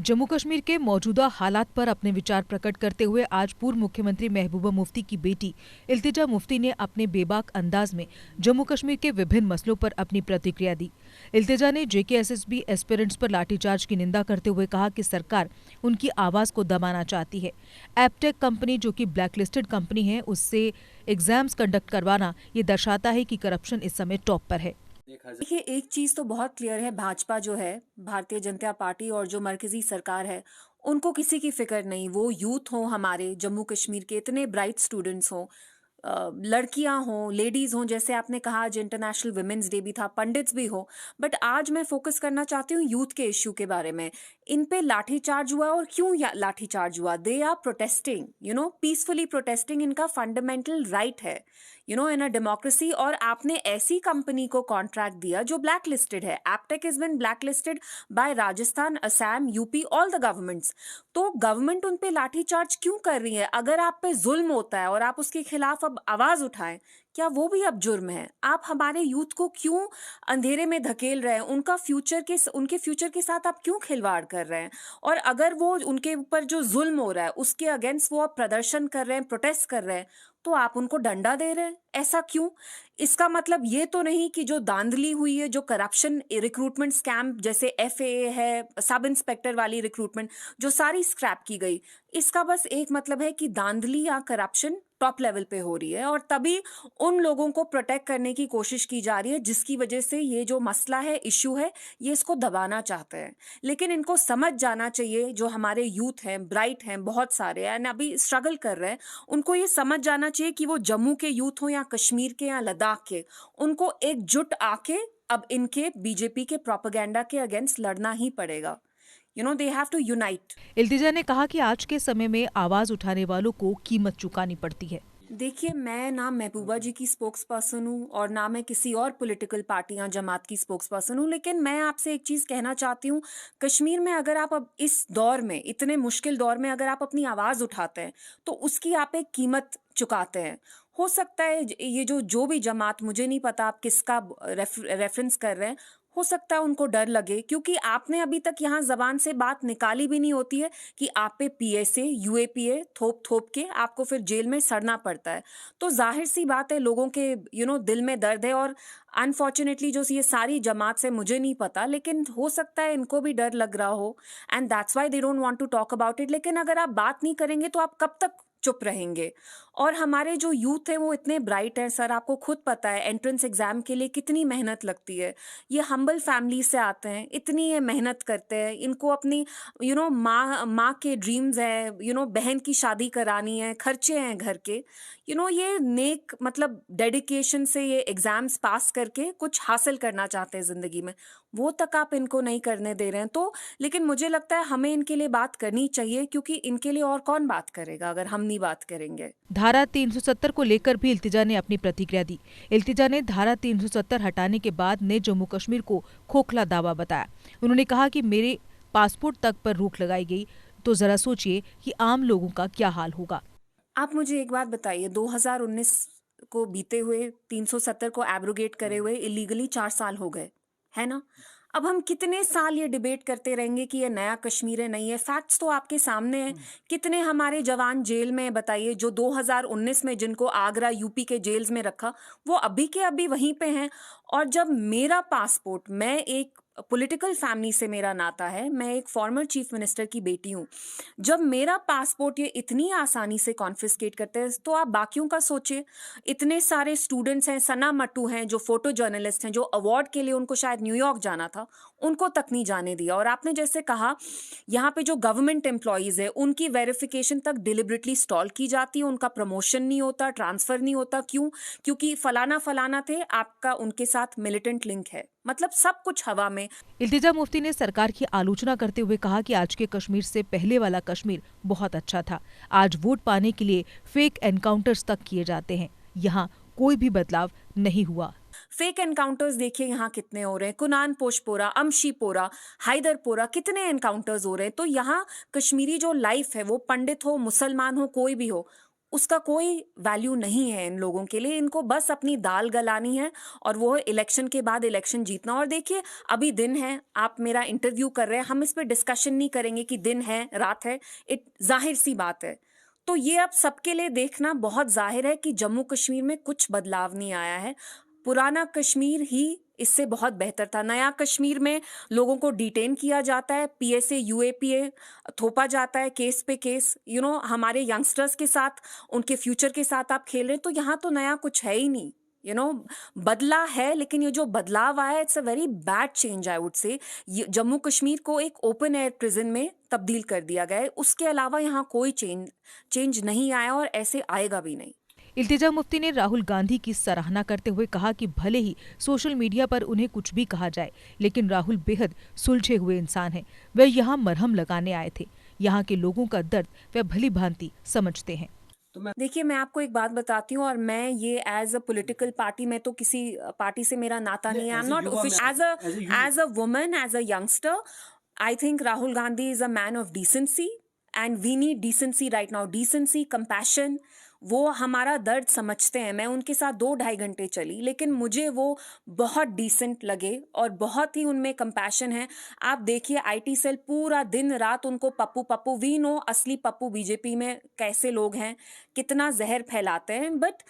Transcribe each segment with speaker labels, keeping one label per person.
Speaker 1: जम्मू कश्मीर के मौजूदा हालात पर अपने विचार प्रकट करते हुए आज पूर्व मुख्यमंत्री महबूबा मुफ्ती की बेटी इल्तिजा मुफ्ती ने अपने बेबाक अंदाज में जम्मू कश्मीर के विभिन्न मसलों पर अपनी प्रतिक्रिया दी। इल्तिजा ने जेकेएसएसबी एस्पिरेंट्स पर लाठीचार्ज की निंदा करते हुए कहा कि सरकार उनकी आवाज को दबाना चाहती है। एपटेक कंपनी, जो कि ब्लैकलिस्टेड कंपनी है, उससे एग्जाम्स कंडक्ट करवाना ये दर्शाता है कि करप्शन इस समय टॉप पर है।
Speaker 2: देखिए, एक चीज तो बहुत क्लियर है, भाजपा जो है, भारतीय जनता पार्टी और जो मरकजी सरकार है, उनको किसी की फिक्र नहीं। वो यूथ हो, हमारे जम्मू कश्मीर के इतने ब्राइट स्टूडेंट्स हों, लड़कियां हों, लेडीज हों, जैसे आपने कहा आज इंटरनेशनल वुमेन्स डे भी था, पंडित्स भी हो। बट आज मैं फोकस करना चाहती हूँ यूथ के इश्यू के बारे में। इन पे लाठीचार्ज हुआ, और क्यों लाठीचार्ज हुआ? They are protesting, peacefully protesting. इनका फंडामेंटल राइट है, इन अ डेमोक्रेसी। और आपने ऐसी कंपनी को कॉन्ट्रैक्ट दिया जो ब्लैक लिस्टेड है। Aptech is been black listed by Rajasthan, Assam, UP, all the governments. तो गवर्नमेंट उन पे लाठीचार्ज क्यों कर रही है? अगर आप पे जुल्म होता है और आप उसके खिलाफ अब आवाज उठाएं, क्या वो भी अब जुर्म है? आप हमारे यूथ को क्यों अंधेरे में धकेल रहे हैं? उनके फ्यूचर के साथ आप क्यों खिलवाड़ कर रहे हैं? और अगर वो उनके ऊपर जो जुल्म हो रहा है उसके अगेंस्ट वो अब प्रदर्शन कर रहे हैं, प्रोटेस्ट कर रहे हैं, तो आप उनको डंडा दे रहे हैं? ऐसा क्यों? इसका मतलब ये तो नहीं कि जो धांधली हुई है, जो करप्शन, रिक्रूटमेंट स्कैम, जैसे एफएए है, सब इंस्पेक्टर वाली रिक्रूटमेंट, जो सारी स्क्रैप की गई, इसका बस एक मतलब है कि धांधली या करप्शन टॉप लेवल पे हो रही है, और तभी उन लोगों को प्रोटेक्ट करने की कोशिश की जा रही है, जिसकी वजह से ये जो मसला है, इश्यू है, ये इसको दबाना चाहते हैं। लेकिन इनको समझ जाना चाहिए, जो हमारे यूथ हैं, ब्राइट हैं, बहुत सारे एंड अभी स्ट्रगल कर रहे हैं, उनको ये समझ जाना चाहिए कि वो जम्मू के यूथ हो या कश्मीर के या लद्दाख के, उनको एकजुट आके अब इनके बीजेपी के प्रोपेगेंडा के अगेंस्ट लड़ना ही पड़ेगा। They have to unite.
Speaker 1: Iltija ने कहा कि आज के समय में आवाज उठाने वालों को कीमत चुकानी पड़ती है।
Speaker 2: देखिए, मैं ना महबूबा जी की स्पोक्स पर्सन हूँ और ना मैं किसी और पॉलिटिकल पार्टी या जमात की स्पोक्स पर्सन हूँ, लेकिन मैं आपसे एक चीज़ कहना चाहती हूँ। कश्मीर में अगर आप अब इस दौर में, इतने मुश्किल दौर में, अगर आप अपनी आवाज़ उठाते हैं, तो उसकी आप एक कीमत चुकाते हैं। हो सकता है ये जो भी जमात, मुझे नहीं पता आप किसका रेफरेंस कर रहे हैं, हो सकता है उनको डर लगे, क्योंकि आपने अभी तक यहाँ जबान से बात निकाली भी नहीं होती है कि आप पे पीएसए, यूएपीए थोप थोप के आपको फिर जेल में सड़ना पड़ता है। तो जाहिर सी बात है, लोगों के दिल में दर्द है। और अनफॉर्चुनेटली जो ये सारी जमात से, मुझे नहीं पता, लेकिन हो सकता है इनको भी डर लग रहा हो, and that's why they don't want to talk about it. लेकिन अगर आप बात नहीं करेंगे तो आप कब तक चुप रहेंगे? और हमारे जो यूथ है वो इतने ब्राइट हैं सर, आपको खुद पता है एंट्रेंस एग्जाम के लिए कितनी मेहनत लगती है। ये हम्बल फैमिली से आते हैं, इतनी ये मेहनत करते हैं, इनको अपनी माँ के ड्रीम्स है, बहन की शादी करानी है, खर्चे हैं घर के, ये नेक मतलब डेडिकेशन से ये एग्जाम्स पास करके कुछ हासिल करना चाहते हैं जिंदगी में, वो तक आप इनको नहीं करने दे रहे हैं। तो लेकिन मुझे लगता है हमें इनके लिए बात करनी चाहिए, क्योंकि इनके लिए और कौन बात करेगा अगर हम नहीं बात करेंगे।
Speaker 1: धारा 370 को लेकर भी इल्तिजा ने अपनी प्रतिक्रिया दी। इल्तिजा ने धारा 370 हटाने के बाद ने जम्मू कश्मीर को खोखला दावा बताया। उन्होंने कहा कि मेरे पासपोर्ट तक पर रोक लगाई गई, तो जरा सोचिए कि आम लोगों का क्या हाल होगा।
Speaker 2: आप मुझे एक बात बताइए, 2019 को बीते हुए, 370 को एब्रोगेट करे हुए इलीगली 4 साल हो गए, है ना? अब हम कितने साल ये डिबेट करते रहेंगे कि ये नया कश्मीर है, नहीं है? फैक्ट्स तो आपके सामने हैं। कितने हमारे जवान जेल में, बताइए, जो 2019 में जिनको आगरा यूपी के जेल्स में रखा, वो अभी के अभी वहीं पे हैं। और जब मेरा पासपोर्ट, मैं एक पॉलिटिकल फैमिली से मेरा नाता है, मैं एक फॉर्मर चीफ मिनिस्टर की बेटी हूँ, जब मेरा पासपोर्ट ये इतनी आसानी से कॉन्फिस्केट करते हैं, तो आप बाकियों का सोचिए। इतने सारे स्टूडेंट्स हैं, सना मट्टू हैं, जो फोटो जर्नलिस्ट हैं, जो अवार्ड के लिए उनको शायद न्यूयॉर्क जाना था, उनको तक नहीं जाने दिया। और आपने जैसे कहा, यहाँ पे जो गवर्नमेंट एम्प्लॉयज है, उनकी वेरिफिकेशन तक डिलिबरेटली स्टॉल की जाती है, उनका प्रमोशन नहीं होता, ट्रांसफर नहीं होता। क्यों? क्योंकि फलाना फलाना थे, आपका उनके साथ मिलिटेंट लिंक है। मतलब सब कुछ हवा में।
Speaker 1: इल्तिजा मुफ्ती ने सरकार की आलोचना करते हुए कहा कि आज के कश्मीर से पहले वाला कश्मीर बहुत अच्छा था। आज वोट पाने के लिए फेक एनकाउंटर्स तक किए जाते हैं, यहाँ कोई भी बदलाव नहीं हुआ।
Speaker 2: फेक एनकाउंटर्स देखिए यहाँ कितने हो रहे हैं। कुनान पोशपोरा, अमशीपोरा, हैदरपोरा, कितने एनकाउंटर्स हो रहे हैं। तो यहाँ कश्मीरी जो लाइफ है, वो पंडित हो, मुसलमान हो, कोई भी हो, उसका कोई वैल्यू नहीं है इन लोगों के लिए। इनको बस अपनी दाल गलानी है और वो है इलेक्शन के बाद इलेक्शन जीतना। और देखिए, अभी दिन है, आप मेरा इंटरव्यू कर रहे हैं, हम इस पे डिस्कशन नहीं करेंगे कि दिन है रात है, जाहिर सी बात है। तो ये अब सबके लिए देखना बहुत जाहिर है कि जम्मू कश्मीर में कुछ बदलाव नहीं आया है। पुराना कश्मीर ही इससे बहुत बेहतर था। नया कश्मीर में लोगों को डिटेन किया जाता है, पीएसए यूएपीए थोपा जाता है, केस पे केस, हमारे यंगस्टर्स के साथ, उनके फ्यूचर के साथ आप खेल रहे हैं। तो यहाँ तो नया कुछ है ही नहीं। बदला है, लेकिन ये जो बदलाव आया, it's a very bad change I would say. Jammu Kashmir को एक ओपन एयर प्रिजन में तब्दील कर दिया गया है। उसके अलावा यहाँ कोई चेंज नहीं आया और ऐसे आएगा भी नहीं।
Speaker 1: इल्तिजा मुफ्ती ने राहुल गांधी की सराहना करते हुए कहा कि भले ही सोशल मीडिया पर उन्हें कुछ भी कहा जाए, लेकिन राहुल बेहद सुलझे हुए इंसान हैं। वे यहाँ मरहम लगाने आए थे। यहाँ के लोगों का दर्द वे भली भांति समझते हैं।
Speaker 2: देखिए, मैं आपको एक बात बताती हूँ, और मैं ये एज अ पॉलिटिकल पार्टी में तो किसी पार्टी से मेरा नाता नहीं है। I am not official as a woman, as a youngster. I think Rahul Gandhi is a man of decency and we need decency right now. Decency, compassion, वो हमारा दर्द समझते हैं। मैं उनके साथ 2-2.5 घंटे चली, लेकिन मुझे वो बहुत डिसेंट लगे और बहुत ही उनमें कंपैशन है। आप देखिए, आईटी सेल पूरा दिन रात उनको पप्पू पप्पू, वी नो असली पप्पू बीजेपी में कैसे लोग हैं, कितना जहर फैलाते हैं, बट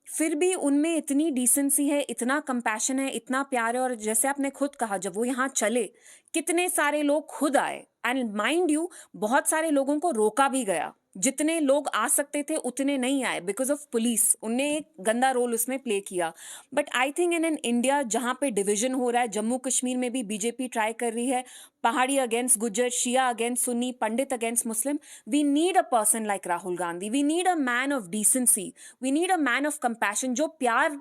Speaker 2: फिर भी उनमें इतनी डिसेंसी है, इतना कंपैशन है, इतना प्यार है। और जैसे आपने खुद कहा, जब वो यहाँ चले, कितने सारे लोग खुद आए, एंड माइंड यू, बहुत सारे लोगों को रोका भी गया। जितने लोग आ सकते थे उतने नहीं आए बिकॉज ऑफ पुलिस। उनने एक गंदा रोल उसमें प्ले किया। But I think in an India जहाँ पे डिवीजन हो रहा है, जम्मू कश्मीर में भी बीजेपी ट्राई कर रही है, Pahari against Gujjar, Shia against Sunni, Pandit against Muslim, we need a person like Rahul Gandhi. We need a man of decency, we need a man of compassion, जो प्यार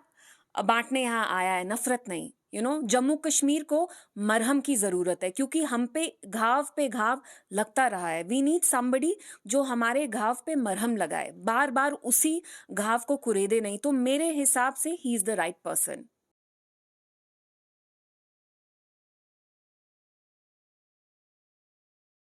Speaker 2: बांटने यहाँ आया है, नफरत नहीं। जम्मू कश्मीर को मरहम की जरूरत है, क्योंकि हम पे घाव लगता रहा है। वी नीड समबडी जो हमारे घाव पे मरहम लगाए, बार बार उसी घाव को कुरेदे नहीं। तो मेरे हिसाब से he is the right person.